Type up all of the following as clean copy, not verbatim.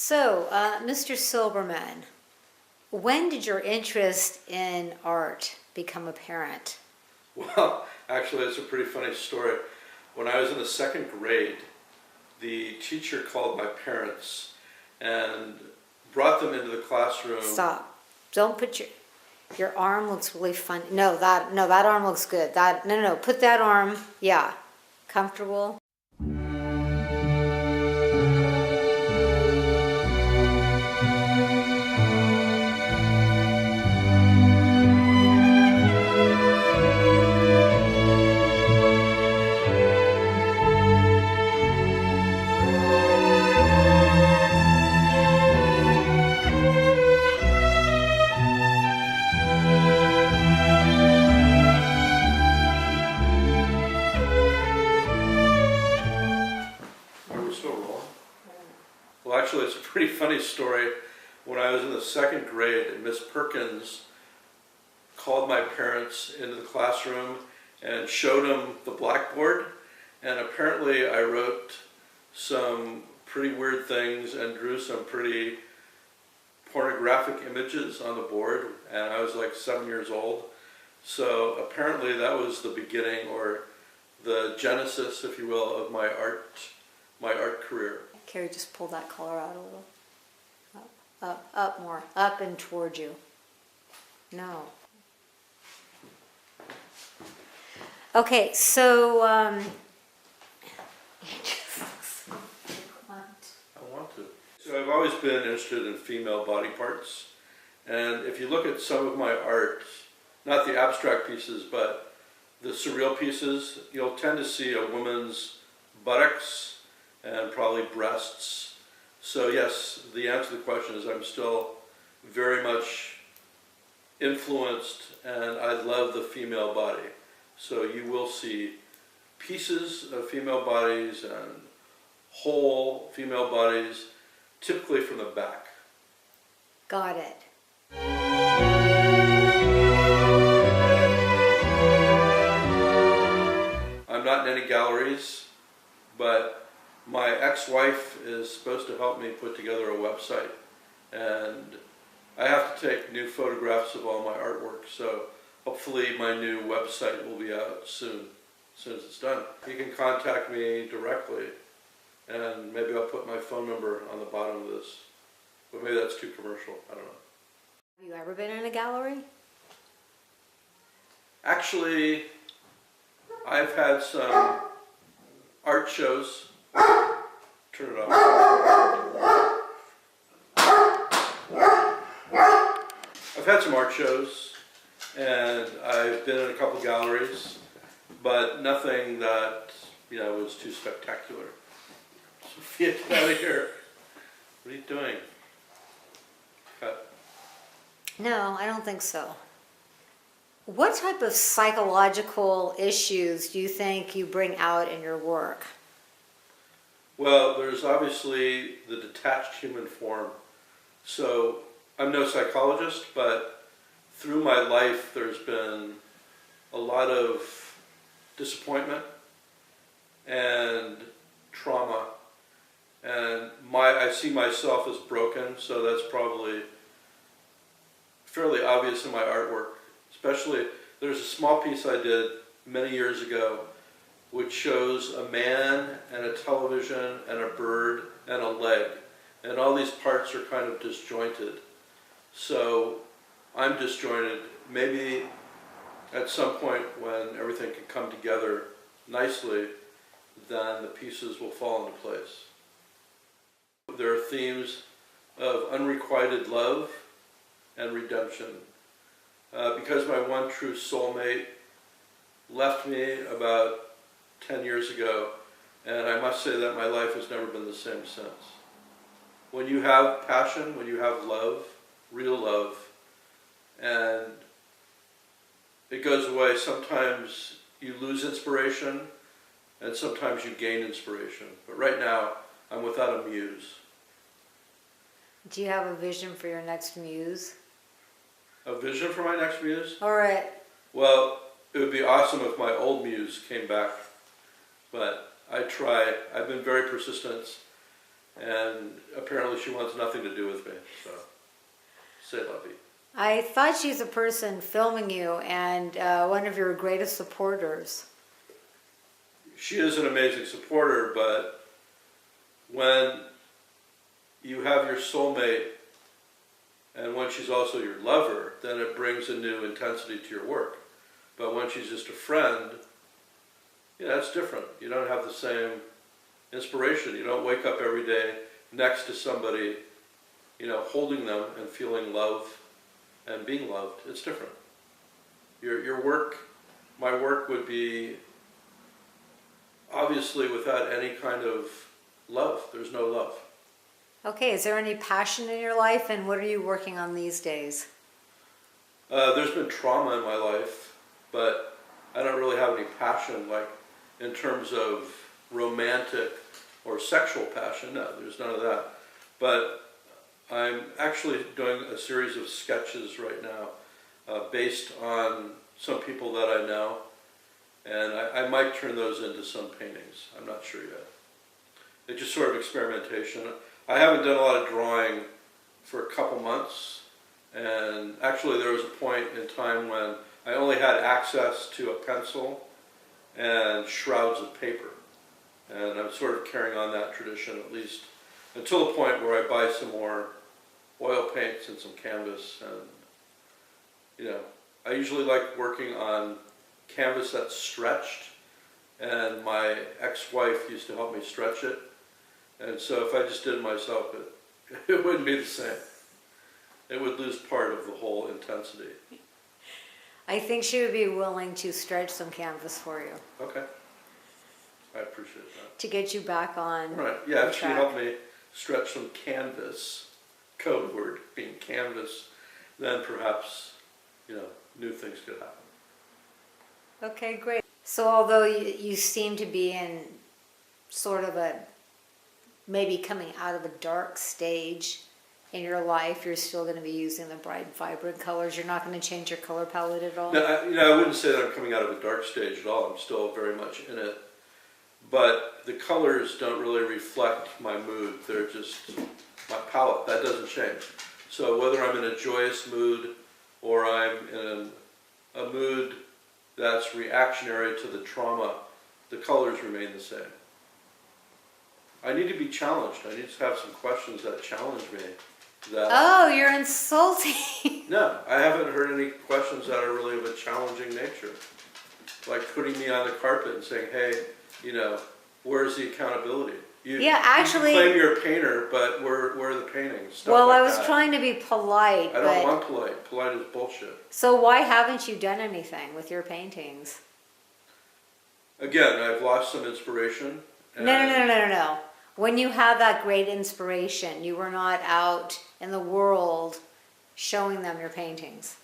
So, Mr. Silberman, when did your interest in art become apparent? Well, actually, it's a pretty funny story. When I was in the second grade, the teacher called my parents and brought them into the classroom. Stop. Don't put your arm looks really funny. No, that arm looks good. No. Put that arm, yeah. Comfortable. Are we still rolling? Well, actually, it's a pretty funny story. When I was in the second grade, Miss Perkins called my parents into the classroom and showed them the blackboard. And apparently I wrote some pretty weird things and drew some pretty pornographic images on the board. And I was like 7 years old. So apparently that was the beginning, or the genesis, if you will, of my art career. Cary, just pull that collar out a little. Up more. Up and toward you. No. Okay, so, I want to. So I've always been interested in female body parts. And if you look at some of my art, not the abstract pieces, but the surreal pieces, you'll tend to see a woman's buttocks and probably breasts. So yes, the answer to the question is I'm still very much influenced, and I love the female body. So you will see pieces of female bodies and whole female bodies, typically from the back. got it. I'm not in any galleries, but my ex-wife is supposed to help me put together a website, and I have to take new photographs of all my artwork, so hopefully my new website will be out soon, as soon as it's done. You can contact me directly, and maybe I'll put my phone number on the bottom of this, but maybe that's too commercial, I don't know. Have you ever been in a gallery? Actually, I've had some art shows. Turn it off. I've had some art shows, and I've been in a couple galleries, but nothing that, was too spectacular. Sophia, get out of here. What are you doing? Cut. No, I don't think so. What type of psychological issues do you think you bring out in your work? Well, there's obviously the detached human form. So I'm no psychologist, but through my life there's been a lot of disappointment and trauma. And I see myself as broken, so that's probably fairly obvious in my artwork. Especially, there's a small piece I did many years ago which shows a man and a television and a bird and a leg. And all these parts are kind of disjointed. So I'm disjointed. Maybe at some point when everything can come together nicely, then the pieces will fall into place. There are themes of unrequited love and redemption. Because my one true soulmate left me about 10 years ago, and I must say that my life has never been the same since. When you have passion, when you have love, real love, and it goes away, sometimes you lose inspiration, and sometimes you gain inspiration. But right now, I'm without a muse. Do you have a vision for your next muse? A vision for my next muse? All right. Well, it would be awesome if my old muse came back, but I try. I've been very persistent, and apparently she wants nothing to do with me. So, say la vie. I thought she's a person filming you and one of your greatest supporters. She is an amazing supporter, but when you have your soulmate and when she's also your lover, then it brings a new intensity to your work. But when she's just a friend, yeah, that's different. You don't have the same inspiration. You don't wake up every day next to somebody, holding them and feeling love and being loved. It's different. Your work, my work would be obviously without any kind of love. There's no love. Okay, is there any passion in your life, and what are you working on these days? There's been trauma in my life, but I don't really have any passion, like in terms of romantic or sexual passion. No, there's none of that. But I'm actually doing a series of sketches right now based on some people that I know, and I might turn those into some paintings. I'm not sure yet. It's just sort of experimentation. I haven't done a lot of drawing for a couple months, and actually there was a point in time when I only had access to a pencil and shrouds of paper. And I'm sort of carrying on that tradition, at least until the point where I buy some more oil paints and some canvas. And, I usually like working on canvas that's stretched, and my ex-wife used to help me stretch it. And so if I just did it myself, it wouldn't be the same. It would lose part of the whole intensity. I think she would be willing to stretch some canvas for you. Okay. I appreciate that. To get you back on Right. Yeah, if she track. helped me stretch some canvas, code word being canvas, then perhaps, new things could happen. Okay, great. So although you seem to be in sort of maybe coming out of a dark stage in your life, you're still going to be using the bright and vibrant colors. You're not going to change your color palette at all? No, I wouldn't say that I'm coming out of a dark stage at all. I'm still very much in it. But the colors don't really reflect my mood. They're just my palette. That doesn't change. So whether I'm in a joyous mood or I'm in a mood that's reactionary to the trauma, the colors remain the same. I need to be challenged. I need to have some questions that challenge me. Oh, you're insulting. No, I haven't heard any questions that are really of a challenging nature. Like putting me on the carpet and saying, hey, where's the accountability? Actually, you claim you're a painter, but where are the paintings? Stuff well, like I was that. trying to be polite. I don't want polite. Polite is bullshit. So why haven't you done anything with your paintings? Again, I've lost some inspiration. No. When you have that great inspiration, you were not out in the world showing them your paintings.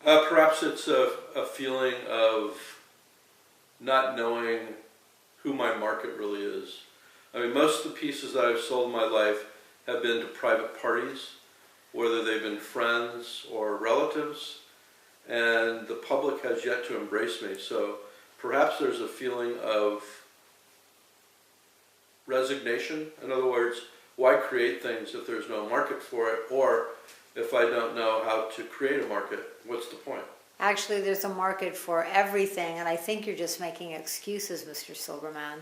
Perhaps it's a feeling of not knowing who my market really is. I mean, most of the pieces that I've sold in my life have been to private parties, whether they've been friends or relatives, and the public has yet to embrace me. So perhaps there's a feeling of resignation. In other words, why create things if there's no market for it? Or if I don't know how to create a market, what's the point? Actually, there's a market for everything, and I think you're just making excuses, Mr. Silberman.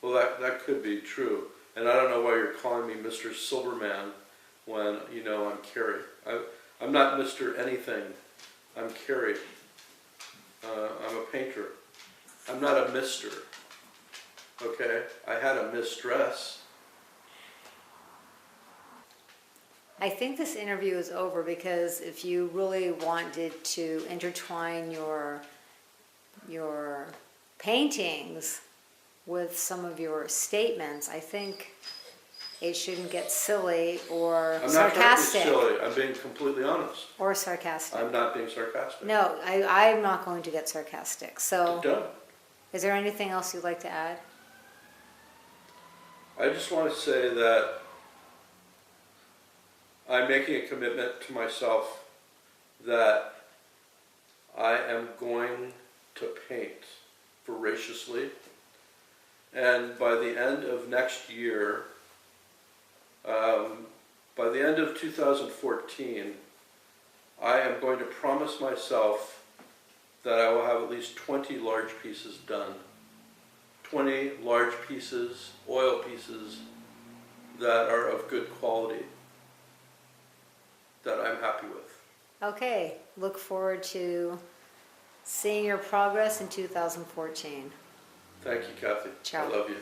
Well, that could be true. And I don't know why you're calling me Mr. Silberman when I'm Cary. I'm not Mr. anything. I'm Cary. I'm a painter. I'm not a Mr. Okay? I had a mistress. I think this interview is over because if you really wanted to intertwine your paintings with some of your statements, I think it shouldn't get silly or sarcastic. I'm not trying to be silly. I'm being completely honest. Or sarcastic. I'm not being sarcastic. No, I'm not going to get sarcastic. So, Don't. is there anything else you'd like to add? I just want to say that I'm making a commitment to myself that I am going to paint voraciously, And by the end of next year, by the end of 2014, I am going to promise myself that I will have at least 20 large pieces done. 20 large pieces, oil pieces, that are of good quality, that I'm happy with. Okay, look forward to seeing your progress in 2014. Thank you, Kathy. Ciao. I love you.